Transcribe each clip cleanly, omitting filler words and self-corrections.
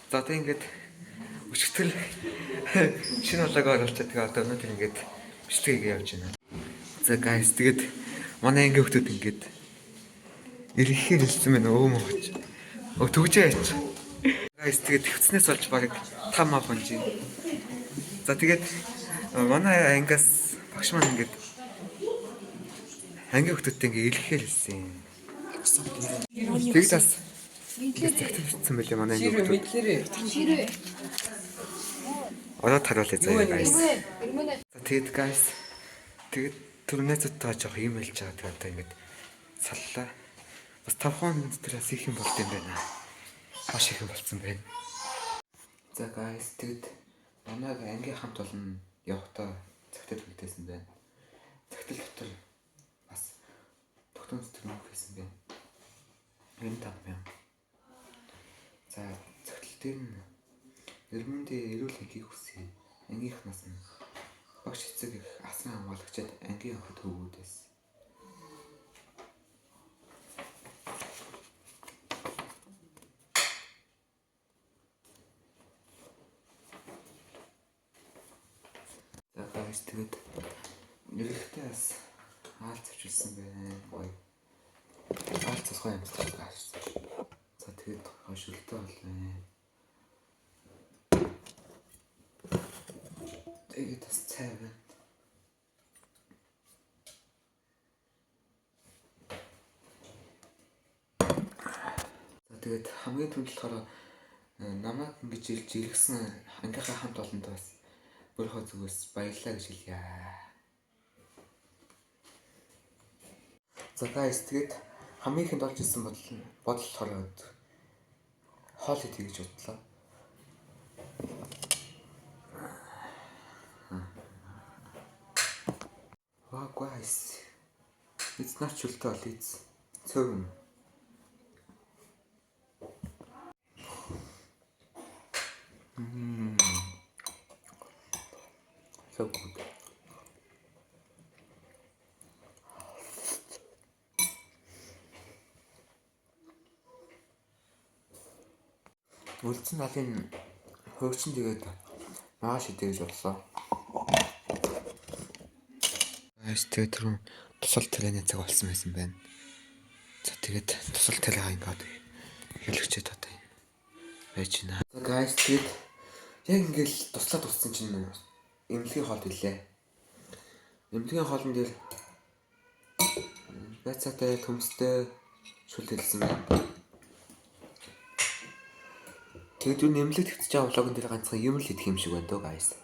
За одоо ингээд өчтөл шинэ логоор болчиход тэгээ одоо өнөөдөр ингээд бичлэгийг явж байна. За guys тэгээд манай ангийн хүмүүс ингээд ирэхээр хэлсэн байна өөмөж. Төгжээ яач. Guys тэгээд төвцнээс болж баг 5 мав хонж. За тэгээд манай ангиас багш маань ингээд ангийн хүмүүстэй ингээд ирэхээр хэлсэн. Тэгээд бас тэгсэн байлээ манай ангийн хүмүүс. Одоо таруулъя заяа guys. За тэгээд guys тэгээд түрнээсээ жоох юм хэлж байгаа тэгээд одоо ингээд саллаа. Бас 5 хоног тэрээс их юм болд юм байна. Маш их юм болсон байна. За guys тэгээд манай ангийн хамт олон явахдаа цагтад үлдээсэн байна. Цагтал дотор бас тогтмол төрөв хийсэн байна. 95,000. За цагтал дээр нь эрмэндээ эрүүл хэнхийг хүсье. Ангийнхнаас нь багш эцэг их асран хамгаалагчид ангийн охид хөвгүүдээс. За guys тэгээд нэрхтээ бас хаалт авчилсан байна. Гоё. Хаалт цасгай юм байна. За тэгээд хошилтоо болно. Тэгээд бас цай байна. За тэгээд хамгийн түрүүнд болохоор намайг ингэж илж иргсэн ангийнхаа хамт олондоо бас өөрийнхөө зүгээс баярлалаа гэж хэлье. За guys тэгээд хамгийн ихэнд олж ирсэн бодол болохоор хоол идэх гэж бодлоо. Wow guys, it's natural it's so so good. Үлдсэн талын хөвчин тэгээд маш идэж боллоо. Тэгээд түрүүн тусал тарианы цаг болсон байсан байна. За тэгээд тусал тариагаа ингээд хэлэгчээд одоо байж байна. За guys тэгээд яг ингээд туслаад уссан чинь эмнэлгийн хоол хэлээ. Эмнэлгийн хоолн дээр байцаатай төмстэй шүл хэлсэн байна. Тэгээд юу нэмлэг тэгтэж байгаа влогон дээр ганцхан юм л идэх юм шиг байна дөө guys.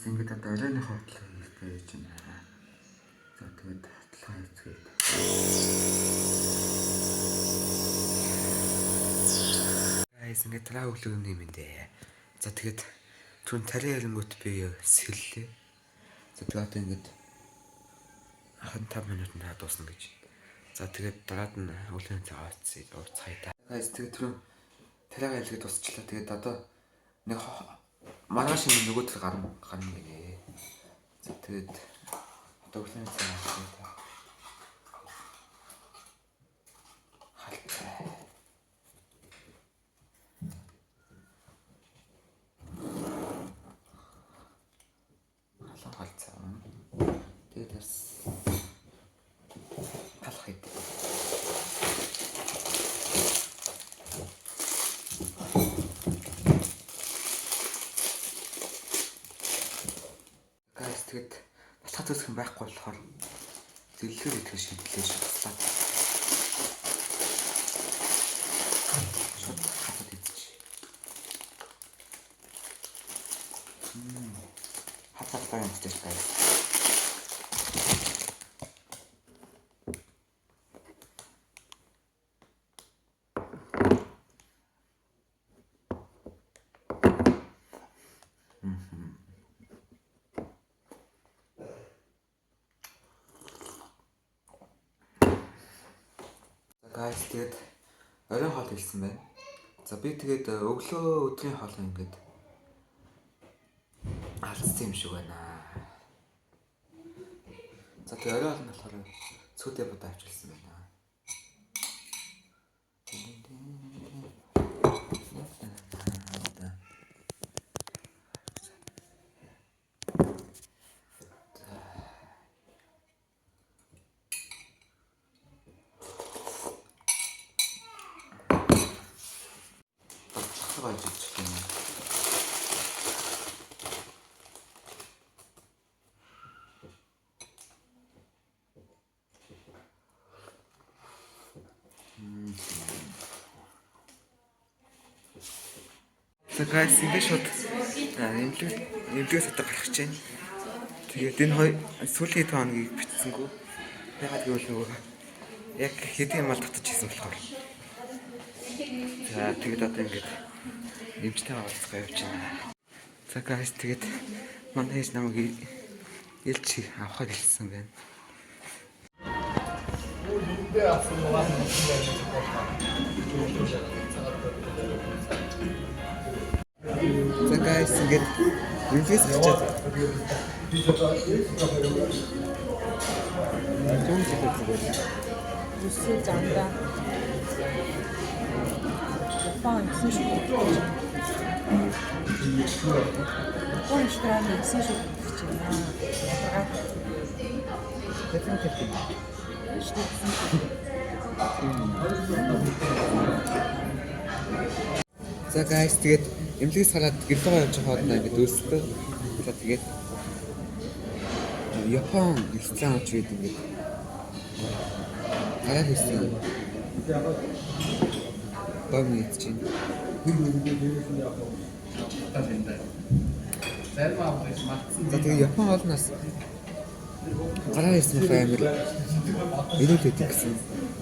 Ингээд одоо оройны хавтлаа хийж байна. За тэгээд хатлаа хийгээд. Guys ингээд тараа өглөө юм дээ. За тэгээд түн тариа ярингууд би сэллээ. За тэгээд одоо ингээд 15 минут наа дуусна гэж. За тэгээд дараад нь өглөөний цагаас ууцгаая. Guys тэгээд түн тариа ялгээд дуусчлаа. Тэгээд одоо нэг маргааш юм нөгөө төр гарна гинэ. За тэгээд одоо өглөөний цагаас халтай. Халцаа. Тэгээд бас халах хэд. Тэгээд батлах төсөх юм байхгүй болохоор зэлгээр идэх шийдлээ шатлаа. Шууд хатад идэж. Хатад юм гэж байна. guys тэгээд оройн хоол хэлсэн байна. За би тэгээд өглөө өдрийн хоол ингээд алдсан юм шиг байна. За тэгээд оройн хоол нь болохоор цүдэ бод авчилсан байна. За guys ингээд шууд эмнэлгээс одоо гарах гэж байна. Тэгээд энэ хоёр сүүлийн хэд хоногийг бичсэнгүү. Ягаад гэвэл нөгөө яг хэдийн юм алдагдаж ирсэн болохоор. За тэгээд одоо ингээд эмчтэй уулзгаа явж байна. За guys тэгээд манай ээж намайг илж авахыг хэлсэн байна. За guys ингээд эмнэлгээс гарчаад Үсээ зандаа. Япон гэсэн шүү. Япон стран гэсэн шүү гэж байна. За guys тэгээд эмнэлгээс гараад гэлөө явж байгаа хоолноо ингээд өсөлтөө. За тэгээд Япон ресторан ч гэдэг ингээд гараад ирсэн. Бамид чинь. За тэгээд Япон хоолноос гараад ирсэн амар ирээд гэсэн.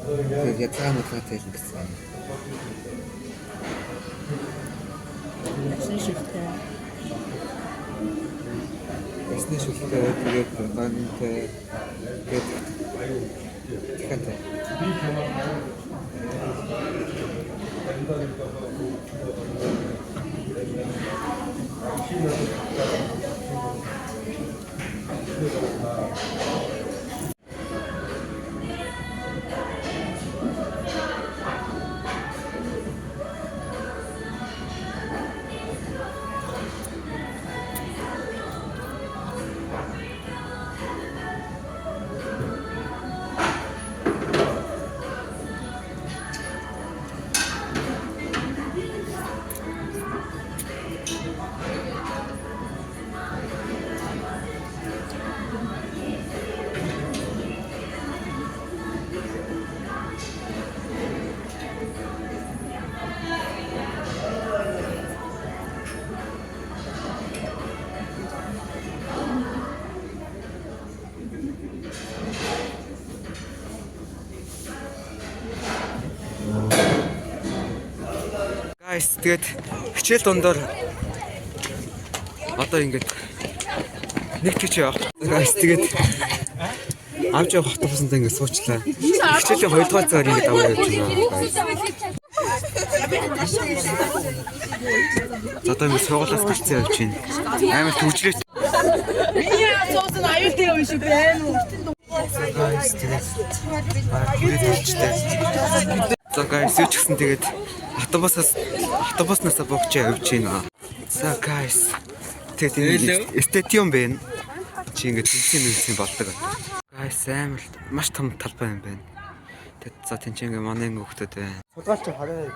Тэгээд язгаа мэтгатай гэсэн. Ясны шүлтэй тэгээд гантай тэгээд хатаа. Guys тэгээд хичээл дундаар одоо ингээд нэг тийч явах. Guys тэгээд авч явах автобусанд ингээд суучлаа. Хичээлийн 2 дугаар цагаар ингээд аваад явж байна. За одоо ингээд сургуулиас гарцсан явж байна. Амар төвчлээ. Миний соос нь аюултай юм шиг байна уу? Guys тэгээд за guys юу ч гэсэн тэгээд автобуснаас богч явж байна. За guys тэгээд стадиум байна. Чи ингээд тэнцэн болдог. Guys амар маш том талбай юм байна. Тэгээд за тэнцэн ингээд манай хүүхдүүд байна. Судгалч хараа.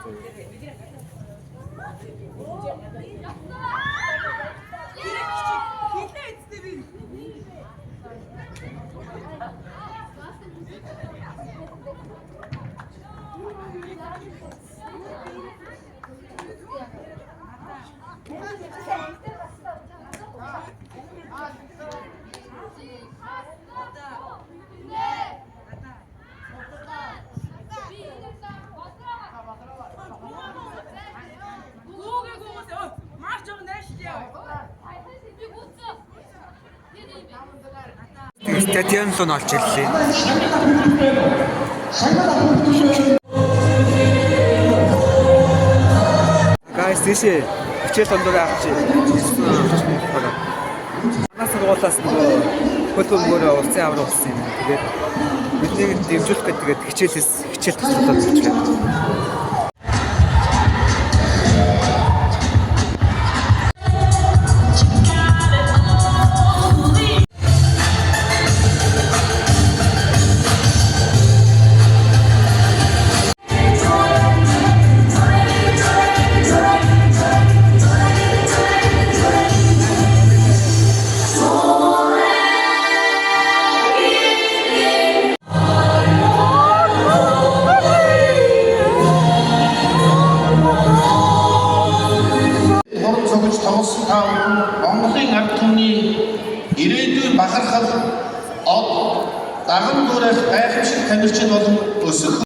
Стадион руу нолж ирлээ. Тийшээ хичээл дондор авч. Нас сургуулаас нөгөө хөлбөмбөрөө уцын авраг болсон юм. Тэгээд биднийг дэмжүүлэх гэдэг хичээл туслуулаад гэж байна. Тоглосон та Монголын ард түмний ирээдүйн бахархал од даган дүүрэх гайхамшиг тамирчин болон өсөх.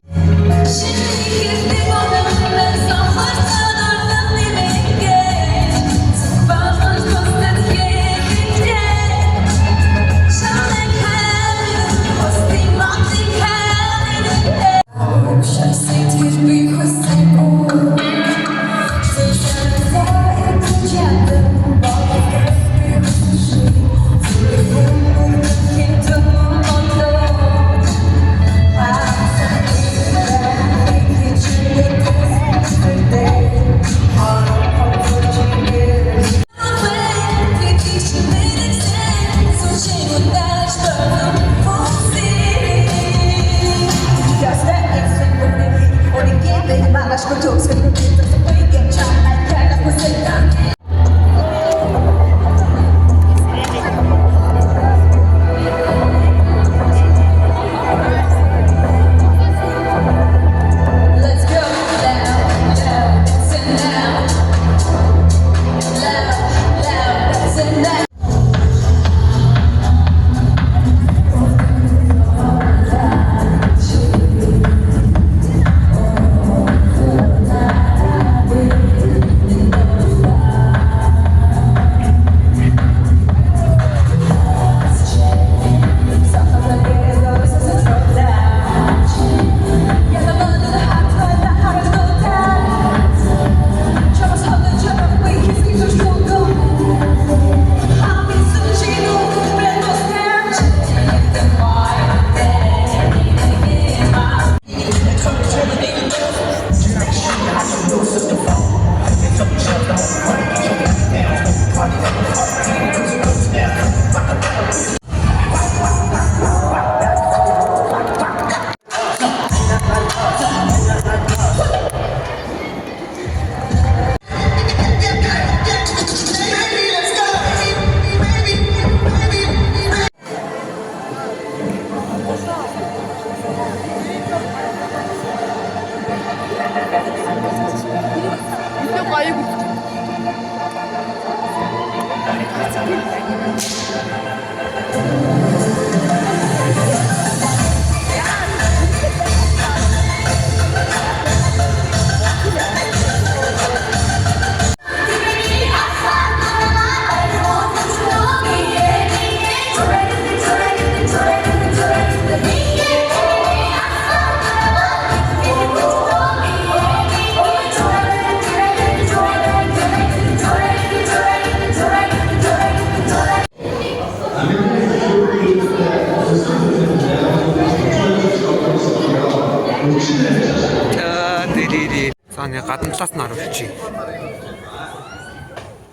Сааны гадна талаас нь харуулчих.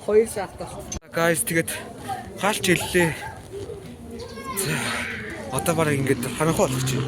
Хоёр шахтах. Guys тэгээд галч хэллээ. Одоо бараг ингэж харанхуй болох чинь.